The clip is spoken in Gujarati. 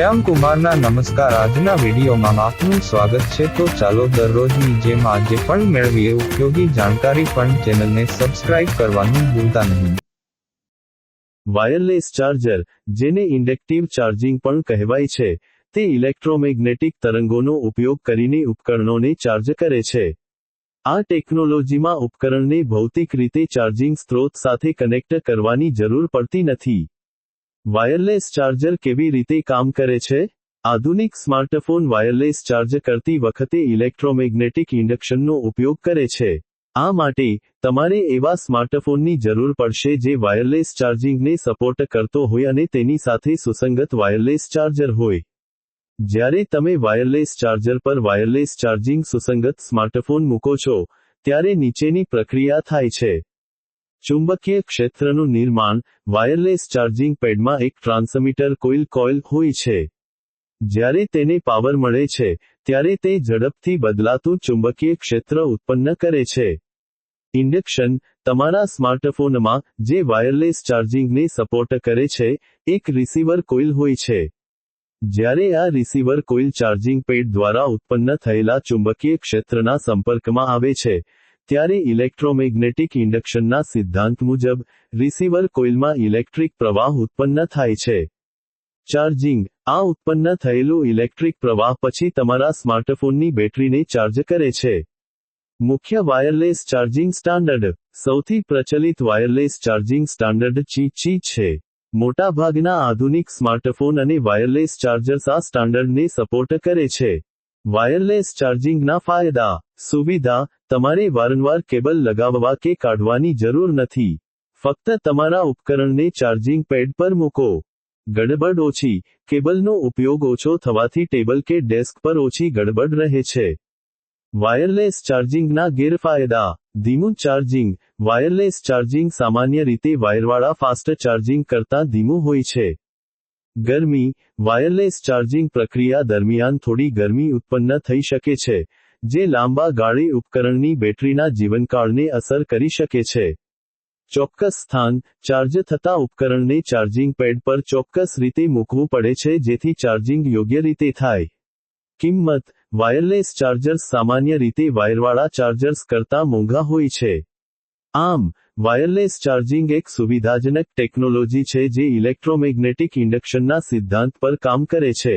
શ્યામ કુમારના નમસ્કાર। આજના વિડીયોમાં આપનું સ્વાગત છે। તો ચાલો દરરોજની જેમ આજે પણ મેળવીએ ઉપયોગી જાણકારી, પણ ચેનલને સબસ્ક્રાઇબ કરવાનું ભૂલતા નહીં। વાયરલેસ ચાર્જર, જેને ઇન્ડક્ટિવ ચાર્જિંગ પણ કહેવાય છે, તે ઇલેક્ટ્રોમેગ્નેટિક તરંગોનો ઉપયોગ કરીને ઉપકરણોને ચાર્જ કરે છે। આ ટેકનોલોજીમાં ઉપકરણને ભૌતિક રીતે ચાર્જિંગ સ્ત્રોત સાથે કનેક્ટ કરવાની જરૂર પડતી નથી। વાયરલેસ ચાર્જર કેવી રીતે કામ કરે છે? આધુનિક સ્માર્ટફોન વાયરલેસ ચાર્જ કરતી વખતે ઇલેક્ટ્રોમેગ્નેટિક ઇન્ડક્શનનો ઉપયોગ કરે છે। આ માટે તમારે એવા સ્માર્ટફોનની જરૂર પડશે જે વાયરલેસ ચાર્જિંગને સપોર્ટ કરતો હોય અને તેની સાથે સુસંગત વાયરલેસ ચાર્જર હોય। જ્યારે તમે વાયરલેસ ચાર્જર પર વાયરલેસ ચાર્જિંગ સુસંગત સ્માર્ટફોન મૂકો છો, ત્યારે નીચેની પ્રક્રિયા થાય છે। ચુંબકીય ક્ષેત્રનું નિર્માણ। વાયરલેસ ચાર્જિંગ પેડમાં એક ટ્રાન્સમીટર કોઇલ હોય છે। જ્યારે તેને પાવર મળે છે, ત્યારે તે ઝડપથી બદલાતું ચુંબકીય ક્ષેત્ર ઉત્પન્ન કરે છે। ઇન્ડક્શન। તમારા સ્માર્ટફોનમાં, જે વાયરલેસ ચાર્જિંગને સપોર્ટ કરે છે, એક રિસીવર કોઇલ હોય છે। જ્યારે આ રિસીવર કોઇલ ચાર્જિંગ પેડ દ્વારા ઉત્પન્ન થયેલા ચુંબકીય ક્ષેત્રના સંપર્કમાં આવે છે, ત્યારે ઇલેક્ટ્રોમેગ્નેટિક ઇન્ડક્શનના સિદ્ધાંત મુજબ, રિસીવર કોઇલમાં ઇલેક્ટ્રિક પ્રવાહ ઉત્પન્ન થાય છે। ચાર્જિંગ। આ ઉત્પન્ન થયેલો ઇલેક્ટ્રિક પ્રવાહ પછી તમારા સ્માર્ટફોનની બેટરીને ચાર્જ કરે છે। મુખ્ય વાયરલેસ ચાર્જિંગ સ્ટાન્ડર્ડ। સૌથી પ્રચલિત વાયરલેસ ચાર્જિંગ સ્ટાન્ડર્ડ QI છે। મોટાભાગના આધુનિક સ્માર્ટફોન અને વાયરલેસ ચાર્જર્સ આ સ્ટાન્ડર્ડને સપોર્ટ કરે છે। વાયરલેસ ચાર્જિંગના ફાયદા। સુવિધા। તમારે વારંવાર કેબલ લગાવવા કે કાઢવાની જરૂર નથી। ફક્ત તમારા ઉપકરણને ચાર્જિંગ પેડ પર મૂકો। ગડબડ ઓછી। કેબલનો ઉપયોગ ઓછો થવાથી ટેબલ કે ડેસ્ક પર ઓછી ગડબડ રહે છે। વાયરલેસ ચાર્જિંગના ગેરફાયદા। ધીમું ચાર્જિંગ। વાયરલેસ ચાર્જિંગ સામાન્ય રીતે વાયરવાળા ફાસ્ટ ચાર્જિંગ કરતાં ધીમું હોય છે। ગરમી। વાયરલેસ ચાર્જિંગ પ્રક્રિયા દરમિયાન થોડી ગરમી ઉત્પન્ન થઈ શકે છે, જે લાંબા ગાળે ઉપકરણની બેટરીના જીવનકાળને અસર કરી શકે છે। ચોક્કસ સ્થાન। ચાર્જ થતા ઉપકરણને ચાર્જિંગ પેડ પર ચોક્કસ રીતે મૂકવું પડે છે જેથી ચાર્જિંગ યોગ્ય રીતે થાય। કિંમત। વાયરલેસ ચાર્જર્સ સામાન્ય રીતે વાયરવાળા ચાર્જર્સ કરતાં મોંઘા હોય છે। આમ, વાયરલેસ ચાર્જિંગ એક સુવિધાજનક ટેકનોલોજી છે જે ઇલેક્ટ્રોમેગ્નેટિક ઇન્ડક્શનના સિદ્ધાંત પર કામ કરે છે।